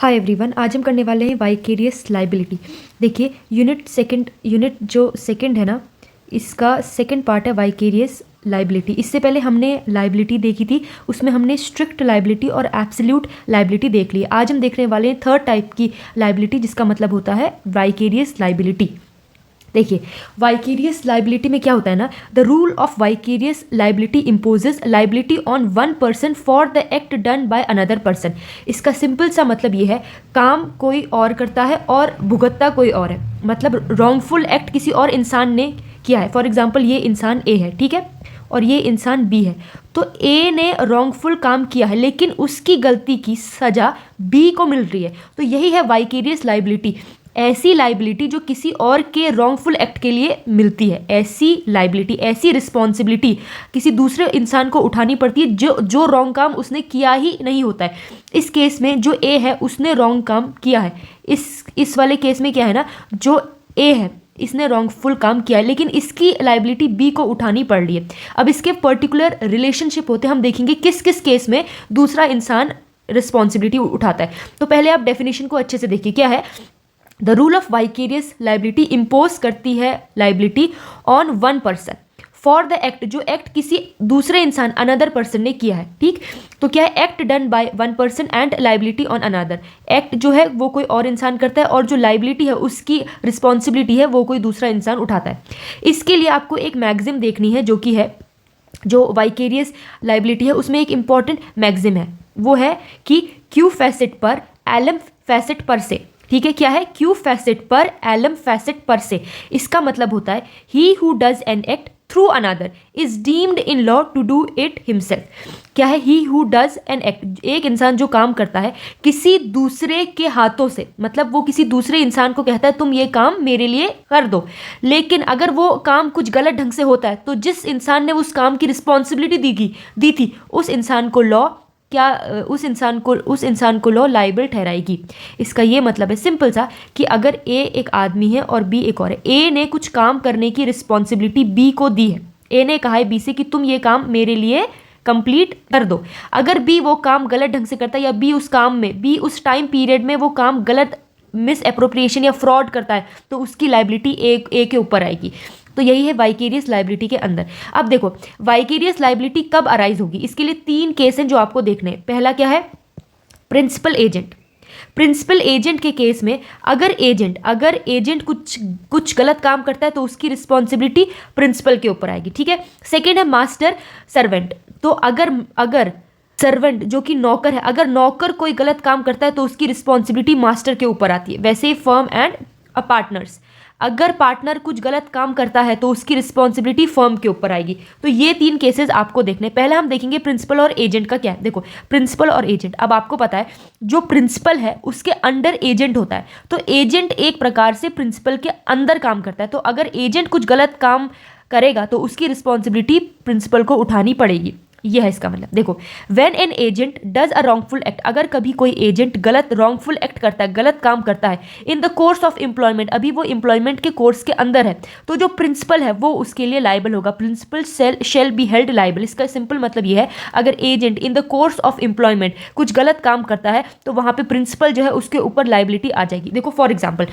Hi everyone, आज हम करने वाले हैं वाइकेरियस लाइबिलिटी। देखिए, यूनिट जो सेकंड है ना, इसका सेकंड पार्ट है वाइकेरियस लाइबिलिटी। इससे पहले हमने लाइबिलिटी देखी थी, उसमें हमने स्ट्रिक्ट लाइबिलिटी और एब्सोल्यूट लाइबिलिटी देख ली। आज हम देखने वाले हैं थर्ड टाइप की लाइबिलिटी, जिसका मतलब होता है वाइकेरियस लाइबिलिटी। देखिए, वाइकेरियस लाइबिलिटी में क्या होता है ना, the rule of vicarious liability imposes liability on one person for the act done by another person. इसका सिंपल सा मतलब ये है, काम कोई और करता है और भुगतता कोई और है। मतलब रॉन्गफुल एक्ट किसी और इंसान ने किया है। फॉर एग्जाम्पल, ये इंसान ए है, ठीक है, और ये इंसान बी है। तो ए ने रॉन्गफुल काम किया है, लेकिन उसकी गलती की सजा बी को मिल रही है। तो यही है वाइकेरियस लाइबिलिटी, ऐसी लाइबिलिटी जो किसी और के रॉन्गफुल एक्ट के लिए मिलती है। ऐसी लाइबिलिटी, ऐसी रिस्पॉन्सिबिलिटी किसी दूसरे इंसान को उठानी पड़ती है जो रॉन्ग काम उसने किया ही नहीं होता है। इस केस में जो ए है उसने रॉन्ग काम किया है। इस वाले केस में क्या है ना, जो ए है इसने रॉन्गफुल काम किया है, लेकिन इसकी लाइबिलिटी बी को उठानी पड़ रही है। अब इसके पर्टिकुलर रिलेशनशिप होते हैं, हम देखेंगे किस किस केस में दूसरा इंसान रिस्पॉन्सिबिलिटी उठाता है। तो पहले आप डेफिनेशन को अच्छे से देखिए, क्या है। The rule of vicarious liability impose करती है liability on one person for the act, जो एक्ट किसी दूसरे इंसान अनदर पर्सन ने किया है। ठीक, तो क्या है, act done by one person and liability on another. Act जो है वो कोई और इंसान करता है, और जो लाइबिलिटी है उसकी रिस्पॉन्सिबिलिटी है वो कोई दूसरा इंसान उठाता है। इसके लिए आपको एक मैगजिम देखनी है, जो कि है, जो वाइकेरियस लाइबिलिटी है उसमें एक इंपॉर्टेंट मैगजिम है। वो है कि क्यू फैसेट पर एलम फैसेट पर से। ठीक है, क्या है, क्यू फैसेट पर एलम फैसेट पर से। इसका मतलब होता है, he who does an act through another is deemed in law to do it himself. क्या है, he who does an act, एक इंसान जो काम करता है किसी दूसरे के हाथों से, मतलब वो किसी दूसरे इंसान को कहता है तुम ये काम मेरे लिए कर दो, लेकिन अगर वो काम कुछ गलत ढंग से होता है तो जिस इंसान ने उस काम की रिस्पॉन्सिबिलिटी दी थी उस इंसान को लॉ उस इंसान को लॉ लाइबल ठहराएगी। इसका ये मतलब है सिंपल सा, कि अगर ए एक आदमी है और बी एक और है, ए ने कुछ काम करने की रिस्पॉन्सिबिलिटी बी को दी है। ए ने कहा है बी से कि तुम ये काम मेरे लिए कंप्लीट कर दो। अगर बी वो काम गलत ढंग से करता है, या बी उस टाइम पीरियड में वो काम गलत मिस एप्रोप्रिएशन या फ्रॉड करता है, तो उसकी लाइबिलिटी ए के ऊपर आएगी। तो यही है वाइकेरियस लाइबिलिटी के अंदर। अब देखो, वाइकेरियस लाइबिलिटी कब अराइज होगी, इसके लिए 3 केस हैं जो आपको देखने हैं। पहला क्या है, प्रिंसिपल एजेंट। प्रिंसिपल एजेंट के केस में अगर एजेंट कुछ गलत काम करता है तो उसकी रिस्पॉन्सिबिलिटी प्रिंसिपल के ऊपर आएगी। ठीक है। सेकेंड है मास्टर सर्वेंट। तो अगर सर्वेंट जो कि नौकर है, अगर नौकर कोई गलत काम करता है तो उसकी रिस्पॉन्सिबिलिटी मास्टर के ऊपर आती है। वैसे ही फर्म एंड पार्टनर्स, अगर पार्टनर कुछ गलत काम करता है तो उसकी रिस्पॉन्सिबिलिटी फर्म के ऊपर आएगी। तो ये 3 केसेस आपको देखने। पहले हम देखेंगे प्रिंसिपल और एजेंट का क्या है। देखो, प्रिंसिपल और एजेंट, अब आपको पता है जो प्रिंसिपल है उसके अंडर एजेंट होता है, तो एजेंट एक प्रकार से प्रिंसिपल के अंदर काम करता है। तो अगर एजेंट कुछ गलत काम करेगा तो उसकी रिस्पॉन्सिबिलिटी प्रिंसिपल को उठानी पड़ेगी। यह है इसका मतलब। देखो, when an agent does a wrongful act, अगर कभी कोई एजेंट रॉन्गफुल एक्ट करता है, गलत काम करता है इन द कोर्स ऑफ एम्प्लॉयमेंट, अभी वो एम्प्लॉयमेंट के कोर्स के अंदर है, तो जो प्रिंसिपल है वो उसके लिए लाइबल होगा। Principal shall be held liable. इसका सिंपल मतलब ये है, अगर agent in the course of employment कुछ गलत काम करता है तो वहां पे प्रिंसिपल जो है उसके ऊपर लाइबिलिटी आ जाएगी। देखो, फॉर एग्जाम्पल,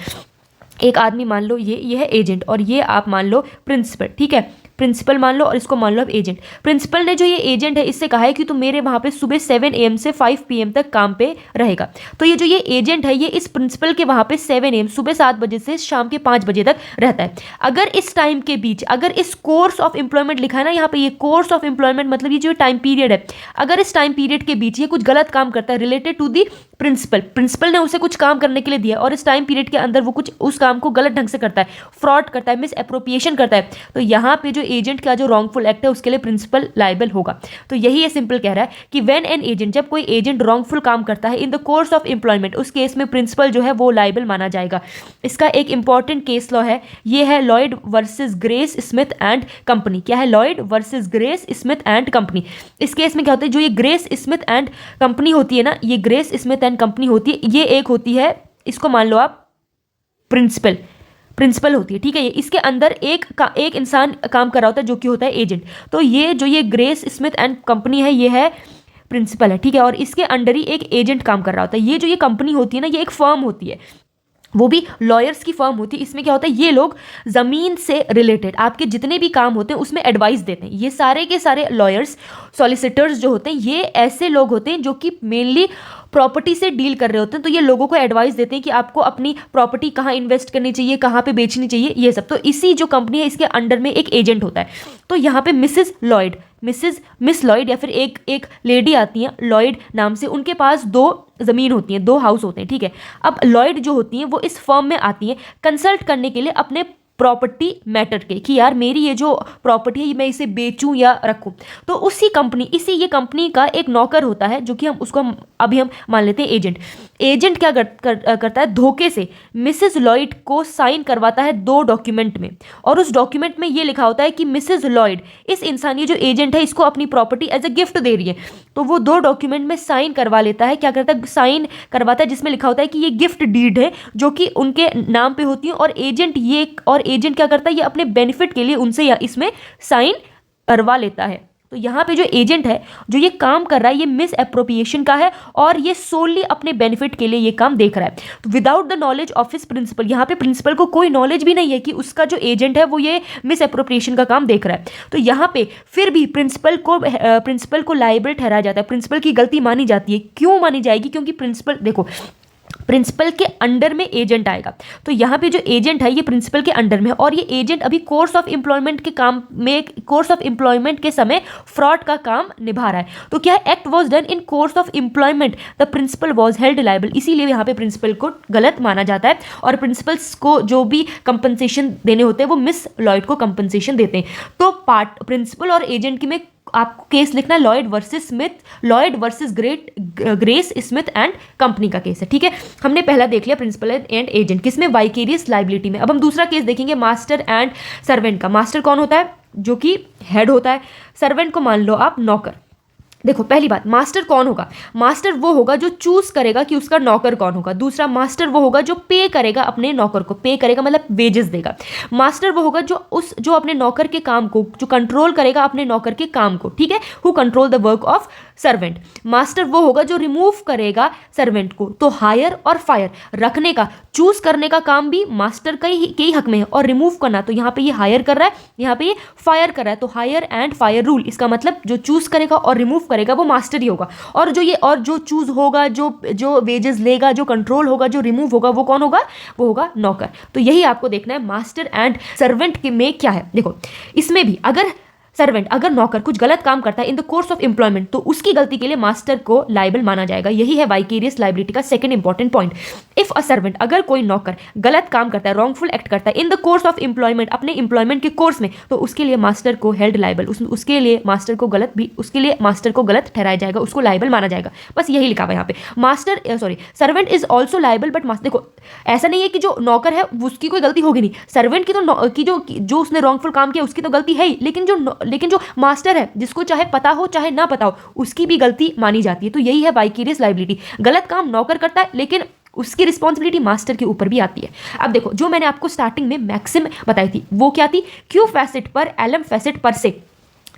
एक आदमी मान लो ये है एजेंट, और ये आप मान लो प्रिंसिपल। ठीक है, प्रिंसिपल मान लो और इसको मान लो अब एजेंट। प्रिंसिपल ने जो ये एजेंट है इससे कहा है कि तुम मेरे वहां पे सुबह 7 AM से 5 PM तक काम पे रहेगा। तो ये जो ये एजेंट है ये इस प्रिंसिपल के वहां पे 7 AM सुबह 7 बजे से शाम के 5 बजे तक रहता है। अगर इस टाइम के बीच, अगर इस कोर्स ऑफ एम्प्लॉयमेंट लिखा है ना यहाँ पे, ये कोर्स ऑफ एम्प्लॉयमेंट मतलब ये जो टाइम पीरियड है, अगर इस टाइम पीरियड के बीच ये कुछ गलत काम करता है रिलेटेड टू दी प्रिंसिपल ने उसे कुछ काम करने के लिए दिया, और इस टाइम पीरियड के अंदर वो कुछ उस काम को गलत ढंग से करता है, फ्रॉड करता है, मिस एप्रोप्रिएशन करता है, तो यहाँ पे जो एजेंट का जो रॉन्गफुल एक्ट है उसके लिए प्रिंसिपल लाइबल होगा। तो यही ये सिंपल कह रहा है कि व्हेन एन एजेंट, जब कोई एजेंट रॉन्गफुल काम करता है इन द कोर्स ऑफ एम्प्लॉयमेंट, उस केस में प्रिंसिपल जो है वो लाइबल माना जाएगा। इसका एक इंपॉर्टेंट केस लॉ है, ये है Lloyd versus grace Smith and company. क्या है, Lloyd versus grace Smith and company. इस केस में क्या होता है, जो ये ग्रेस स्मिथ एंड कंपनी होती है ना, ये ग्रेस स्मिथ एंड कंपनी होती है, ये एक होती है, इसको मान लो आप प्रिंसिपल होती है। ठीक है, ये इसके अंदर एक इंसान काम कर रहा होता है जो कि होता है एजेंट। तो ये जो ये ग्रेस स्मिथ एंड कंपनी है ये है प्रिंसिपल है, ठीक है, और इसके अंडर ही एक एजेंट काम कर रहा होता है। ये जो ये कंपनी होती है ना, ये एक फर्म होती है, वो भी लॉयर्स की फर्म होती है। इसमें क्या होता है, ये लोग ज़मीन से रिलेटेड आपके जितने भी काम होते हैं उसमें एडवाइस देते हैं। ये सारे के सारे लॉयर्स, सॉलिसिटर्स जो होते हैं, ये ऐसे लोग होते हैं जो कि मेनली प्रॉपर्टी से डील कर रहे होते हैं। तो ये लोगों को एडवाइस देते हैं कि आपको अपनी प्रॉपर्टी कहाँ इन्वेस्ट करनी चाहिए, कहाँ पे बेचनी चाहिए, ये सब। तो इसी जो कंपनी है इसके अंडर में एक एजेंट होता है। तो यहाँ पे मिस लॉयड या फिर एक लेडी आती हैं लॉयड नाम से, उनके पास 2 ज़मीन होती हैं, 2 हाउस होते हैं, ठीक है। अब लॉयड जो होती हैं वो इस फर्म में आती हैं कंसल्ट करने के लिए अपने प्रॉपर्टी मैटर के, कि यार मेरी ये जो प्रॉपर्टी है मैं इसे बेचूं या रखूं। तो ये कंपनी का एक नौकर होता है जो कि अभी हम मान लेते हैं एजेंट क्या करता है, धोखे से मिसेस लॉयड को साइन करवाता है 2 डॉक्यूमेंट में, और उस डॉक्यूमेंट में ये लिखा होता है कि मिसेस लॉयड इस इंसान, ये जो एजेंट है, इसको अपनी प्रॉपर्टी एज ए गिफ्ट दे रही है। तो वो 2 डॉक्यूमेंट में साइन करवा लेता है, क्या करता है, साइन करवाता है, जिसमें लिखा होता है कि ये गिफ्ट डीड है जो कि उनके नाम पे होती है, और एजेंट क्या करता है, ये अपने बेनिफिट के लिए उनसे या इसमें साइन करवा लेता है। तो यहाँ पे जो एजेंट है जो ये काम कर रहा है, ये मिस एप्रोप्रिएशन का है, और ये सोली अपने बेनिफिट के लिए ये काम देख रहा है। तो without the knowledge of his principal, यहाँ पे प्रिंसिपल को कोई नॉलेज भी नहीं है कि उसका जो एजेंट है वो ये मिस एप्रोप्रिएशन का काम देख रहा है। तो यहाँ पे फिर भी प्रिंसिपल को लायबल ठहराया जाता है, प्रिंसिपल की गलती मानी जाती है। क्यों मानी जाएगी, क्योंकि प्रिंसिपल के अंडर में एजेंट आएगा। तो यहाँ पे जो एजेंट है ये प्रिंसिपल के अंडर में है, और ये एजेंट अभी कोर्स ऑफ एम्प्लॉयमेंट के समय फ्रॉड का काम निभा रहा है। तो क्या है, act was done in course of employment, the principal was held liable. इसीलिए यहाँ पे प्रिंसिपल को गलत माना जाता है, और प्रिंसिपल्स को जो भी कंपनसेशन देने होते हैं वो मिस लॉयड को कंपनसेशन देते हैं। तो प्रिंसिपल और एजेंट की में आपको केस लिखना है Lloyd versus grace Smith and company का केस है, ठीक है। हमने पहला देख लिया प्रिंसिपल एंड एजेंट, किसमें, वाइकेरियस लायबिलिटी में। अब हम दूसरा केस देखेंगे मास्टर एंड सर्वेंट का। मास्टर कौन होता है, जो कि हेड होता है। सर्वेंट को मान लो आप नौकर। देखो पहली बात, मास्टर कौन होगा, मास्टर वो होगा जो चूज करेगा कि उसका नौकर कौन होगा। दूसरा, मास्टर वो होगा जो पे करेगा अपने नौकर को, पे करेगा मतलब वेजेस देगा। मास्टर वो होगा जो अपने नौकर के काम को, जो कंट्रोल करेगा अपने नौकर के काम को, ठीक है, who control the work of servant. Master वो होगा जो रिमूव करेगा सर्वेंट को। तो हायर और फायर, रखने का, चूज करने का काम भी मास्टर के ही हक में है, और रिमूव करना, तो यहाँ पे ये हायर कर रहा है, यहाँ पे ये फायर कर रहा है। तो हायर एंड फायर रूल, इसका मतलब जो चूज करेगा और रिमूव करेगा वो मास्टर ही होगा, और जो चूज होगा, जो वेजेस लेगा, जो कंट्रोल होगा, जो रिमूव होगा, वो कौन होगा, वो होगा नौकर। तो यही आपको देखना है मास्टर एंड सर्वेंट के में क्या है। देखो इसमें भी अगर नौकर कुछ गलत काम करता है इन द कोर्स ऑफ एम्प्लॉयमेंट, तो उसकी गलती के लिए मास्टर को लायबल माना जाएगा। यही है वाइकेरियस लायबिलिटी का second important point. If a servant, अगर कोई नौकर गलत काम करता है, रॉन्गफुल एक्ट करता है इन द कोर्स ऑफ एम्प्लॉयमेंट, अपने एम्प्लॉयमेंट के कोर्स में, तो उसके लिए मास्टर को हेल्ड लायबल, उसके लिए मास्टर को गलत ठहराया जाएगा, उसको लायबल माना जाएगा। बस यही लिखा हुआ है यहाँ पे। Servant is also liable, but master, देखो ऐसा नहीं है कि जो नौकर है उसकी कोई गलती होगी नहीं, सर्वेंट की तो जो उसने रॉन्गफुल काम किया उसकी तो गलती है ही, लेकिन जो मास्टर है, जिसको चाहे पता हो चाहे ना पता हो, उसकी भी गलती मानी जाती है। तो यही है वाइकेरियस लायबिलिटी। गलत काम नौकर करता है, लेकिन उसकी रिस्पॉन्सिबिलिटी मास्टर के ऊपर भी आती है। अब देखो, जो मैंने आपको स्टार्टिंग में मैक्सिम बताई थी वो क्या थी, क्यू फैसेट पर एलम फैसेट पर से।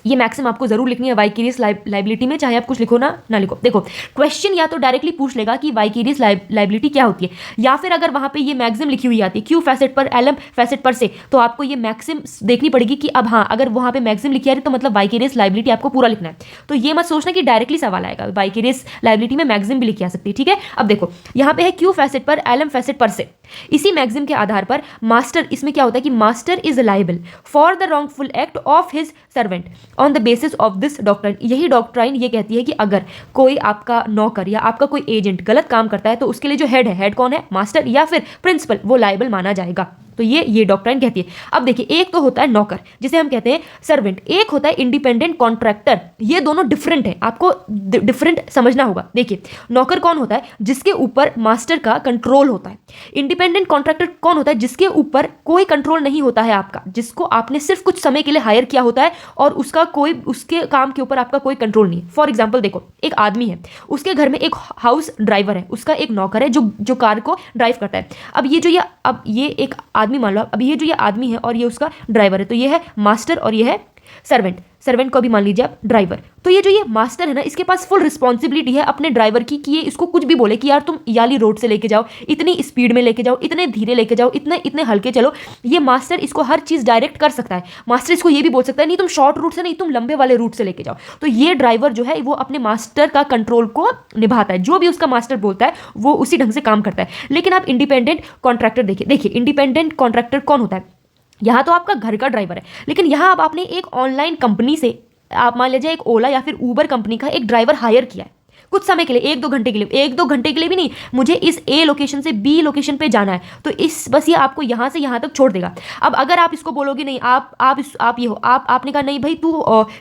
ये मैक्सिम आपको जरूर लिखनी है वाइकेरियस लायबिलिटी में, चाहे आप कुछ लिखो ना लिखो। देखो क्वेश्चन या तो डायरेक्टली पूछ लेगा कि वाइकेरियस लायबिलिटी क्या होती है, या फिर अगर वहां पे ये मैक्सिम लिखी हुई आती है क्यू फैसेट पर एलम फैसेट पर से, तो आपको ये मैक्सिम देखनी पड़ेगी कि अब हाँ, अगर वहां पे मैक्सिम लिखी आ रही तो मतलब वाइकेरियस लायबिलिटी आपको पूरा लिखना है। तो ये मत सोचना कि डायरेक्टली सवाल आएगा, वाइकेरियस लायबिलिटी में मैक्सिम भी लिखी आ सकती है, ठीक है। अब देखो यहाँ पे है क्यू फैसेट पर एलम फैसेट पर से। इसी मैक्सिम के आधार पर मास्टर, इसमें क्या होता है कि master is liable for the wrongful act of his servant on the basis of this doctrine. यही डॉक्ट्राइन ये कहती है कि अगर कोई आपका नौकर या आपका कोई एजेंट गलत काम करता है तो उसके लिए जो हेड कौन है, मास्टर या फिर प्रिंसिपल, वो लायबल माना जाएगा। तो ये डॉक्ट्राइन कहती है। अब देखिए, एक तो होता है नौकर जिसे हम कहते हैं सर्वेंट, एक होता है इंडिपेंडेंट कॉन्ट्रैक्टर। ये दोनों डिफरेंट है, आपको डिफरेंट समझना होगा। देखिए, नौकर कौन होता है, जिसके ऊपर मास्टर का कंट्रोल होता है। इंडिपेंडेंट कॉन्ट्रैक्टर कौन होता है, जिसके ऊपर कोई कंट्रोल नहीं होता है आपका, जिसको आपने सिर्फ कुछ समय के लिए हायर किया होता है और उसके काम के ऊपर आपका कोई कंट्रोल नहीं है। फॉर एग्जाम्पल देखो, एक आदमी है, उसके घर में एक हाउस ड्राइवर है, उसका एक नौकर है जो कार को ड्राइव करता है। अब ये एक आदमी मान लो, अब ये जो ये आदमी है और ये उसका ड्राइवर है, तो ये है मास्टर और ये है सर्वेंट को भी मान लीजिए आप ड्राइवर। तो ये जो ये मास्टर है ना, इसके पास फुल रिस्पॉन्सिबिलिटी है अपने ड्राइवर की कि ये इसको कुछ भी बोले कि यार तुम याली रोड से लेके जाओ, इतनी स्पीड में लेके जाओ, इतने धीरे लेके जाओ, इतने इतने हल्के चलो। ये मास्टर इसको हर चीज़ डायरेक्ट कर सकता है। मास्टर इसको ये भी बोल सकता है नहीं तुम शॉर्ट रूट से नहीं, तुम लंबे वाले रूट से लेके जाओ। तो ये ड्राइवर जो है वो अपने मास्टर का कंट्रोल को निभाता है, जो भी उसका मास्टर बोलता है वो उसी ढंग से काम करता है। लेकिन आप इंडिपेंडेंट कॉन्ट्रैक्टर देखिए इंडिपेंडेंट कॉन्ट्रैक्टर कौन होता है? यहाँ तो आपका घर का ड्राइवर है, लेकिन यहाँ अब आपने एक ऑनलाइन कंपनी से, आप मान लीजिए एक ओला या फिर ऊबर कंपनी का एक ड्राइवर हायर किया है कुछ समय के लिए, 1-2 घंटे के लिए, 1-2 घंटे के लिए भी नहीं, मुझे इस ए लोकेशन से बी लोकेशन पे जाना है, तो इस बस ये आपको यहाँ से यहाँ तक छोड़ देगा। अब अगर आप इसको बोलोगे नहीं, आपने कहा नहीं भाई तू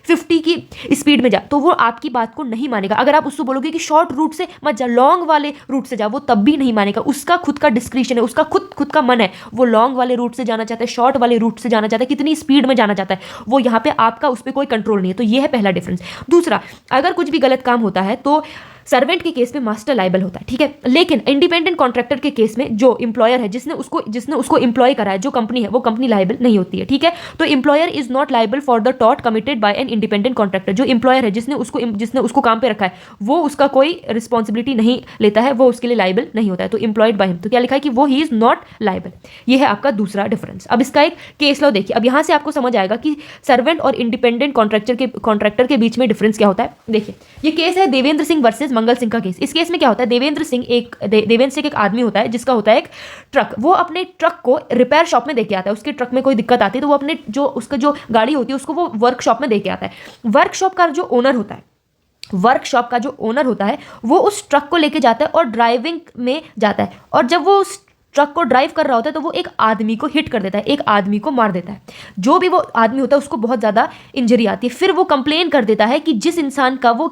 50 की स्पीड में जा, तो वो आपकी बात को नहीं मानेगा। अगर आप उसको बोलोगे कि शॉर्ट रूट से मत जा, लॉन्ग वाले रूट से जा, वो तब भी नहीं मानेगा। उसका खुद का डिस्क्रिप्शन है, उसका खुद का मन है, वो लॉन्ग वाले रूट से जाना चाहता है, शॉर्ट वाले रूट से जाना चाहता है, कितनी स्पीड में जाना चाहता है, वो यहाँ पे आपका उस पर कोई कंट्रोल नहीं है। तो ये है पहला डिफरेंस। दूसरा, अगर कुछ भी गलत काम होता है तो सर्वेंट के केस में मास्टर लायबल होता है, ठीक है। लेकिन इंडिपेंडेंट कॉन्ट्रैक्टर के केस में जो एम्प्लॉयर है, जिसने उसको एम्प्लॉय करा है, जो कंपनी है, वो कंपनी लायबल नहीं होती है, ठीक है। तो employer is not liable for the taught committed by an independent contractor. जो एम्प्लॉयर है, जिसने उसको काम पे रखा है, वो उसका कोई रिस्पॉन्सिबिलिटी नहीं लेता है, वो उसके लिए लायबल नहीं होता है। तो एम्प्लॉयड बाय हिम, तो क्या लिखा है कि वो ही इज नॉट लायबल। ये है आपका दूसरा डिफरेंस। अब इसका एक केस लॉ देखिए। अब यहाँ से आपको समझ आएगा कि सर्वेंट और इंडिपेंडेंट कॉन्ट्रैक्टर के बीच में डिफरेंस क्या होता है। देखिए, ये केस है देवेंद्र सिंह वर्सेज मंगल सिंह का केस। इस केस में क्या होता है, देवेंद्र सिंह एक आदमी होता है जिसका होता है एक ट्रक। वो अपने ट्रक को रिपेयर शॉप में देके आता है। उसके ट्रक में कोई दिक्कत आती है तो वो अपने उसका जो गाड़ी होती है उसको वो वर्कशॉप में देके आता है। वर्कशॉप का जो ओनर होता है वो उस ट्रक को लेके जाता है और ड्राइविंग में जाता है, और जब वो उस ट्रक को ड्राइव कर रहा होता है तो वो एक आदमी को हिट कर देता है, एक आदमी को मार देता है। जो भी वो आदमी होता है उसको बहुत ज़्यादा इंजरी आती है। फिर वो कंप्लेन कर देता है कि जिस इंसान का वो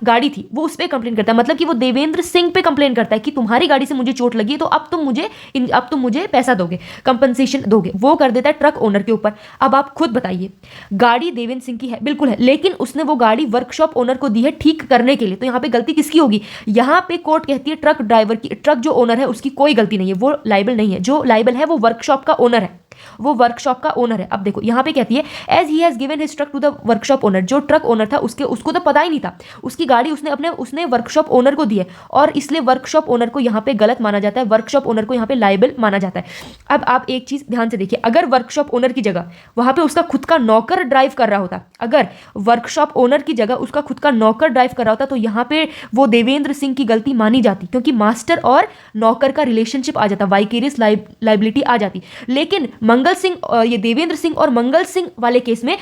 गाड़ी थी वो उस पर कंप्लेन करता है, मतलब कि वो देवेंद्र सिंह पे कंप्लेन करता है कि तुम्हारी गाड़ी से मुझे चोट लगी है, तो अब तुम मुझे पैसा दोगे, कंपनसेशन दोगे। वो कर देता है ट्रक ओनर के ऊपर। अब आप खुद बताइए, गाड़ी देवेंद्र सिंह की है, बिल्कुल है, लेकिन उसने वो गाड़ी वर्कशॉप ओनर को दी है ठीक करने के लिए, तो यहाँ पे गलती किसकी होगी? यहाँ पे कोर्ट कहती है ट्रक ड्राइवर की, ट्रक जो ओनर है उसकी कोई गलती नहीं है, वो लायबल नहीं है। जो लायबल है वो वर्कशॉप का ओनर है, वो वर्कशॉप का ओनर है। अब देखो यहाँ पे कहती है as he has given his truck to the workshop owner. जो ट्रक ओनर था उसको तो पता ही नहीं था, उसकी गाड़ी उसने वर्कशॉप ओनर को दी है, और इसलिए वर्कशॉप ओनर को यहाँ पे गलत माना जाता है, वर्कशॉप ओनर को यहाँ पे लायबल माना जाता है। अब आप एक चीज ध्यान से देखिए, अगर वर्कशॉप ओनर की जगह वहां पे उसका खुद का नौकर ड्राइव कर रहा होता, अगर वर्कशॉप ओनर की जगह उसका खुद का नौकर ड्राइव कर रहा होता, तो यहाँ पे वो देवेंद्र सिंह की गलती मानी जाती, क्योंकि मास्टर और नौकर का रिलेशनशिप आ जाता, वाइकेरियस लाइबिलिटी आ जाती। लेकिन ये देवेंद्र सिंह और मंगल सिंह वाले केस में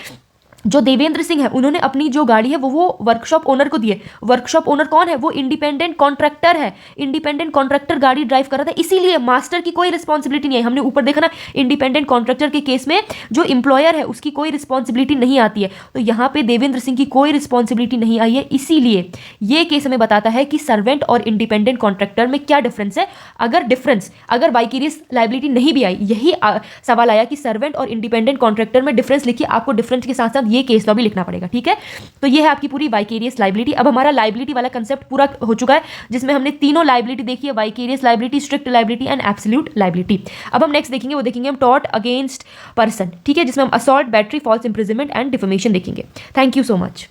जो देवेंद्र सिंह है उन्होंने अपनी जो गाड़ी है वो वर्कशॉप ओनर को दी है। वर्कशॉप ओनर कौन है? वो इंडिपेंडेंट कॉन्ट्रैक्टर है। इंडिपेंडेंट कॉन्ट्रैक्टर गाड़ी ड्राइव कर रहा था, इसीलिए मास्टर की कोई रिस्पॉन्सिबिलिटी नहीं है। हमने ऊपर देखा ना, इंडिपेंडेंट कॉन्ट्रैक्टर के केस में जो एम्प्लॉयर है उसकी कोई रिस्पॉन्सिबिलिटी नहीं आती है, तो यहाँ पे देवेंद्र सिंह की कोई रिस्पॉन्सिबिलिटी नहीं आई है। इसीलिए ये केस हमें बताता है कि सर्वेंट और इंडिपेंडेंट कॉन्ट्रैक्टर में क्या डिफरेंस है। अगर वाइकेरियस लाइबिलिटी नहीं भी आई, यही सवाल आया कि सर्वेंट और इंडिपेंडेंट कॉन्ट्रैक्टर में डिफरेंस लिखिए, आपको डिफरेंस के साथ साथ ये केस लॉ भी लिखना पड़ेगा, ठीक है। तो ये है आपकी पूरी वाइकेरियस लाइबिलिटी। अब हमारा लाइबिलिटी वाला कंसेप्ट पूरा हो चुका है, जिसमें हमने तीनों लाइबिलिटी देखी है, vicarious liability, strict liability and absolute liability. अब हम नेक्स्ट देखेंगे हम टॉर्ट अगेंस्ट पर्सन, ठीक है, जिसमें हम assault, battery, false imprisonment and defamation देखेंगे। Thank you so much.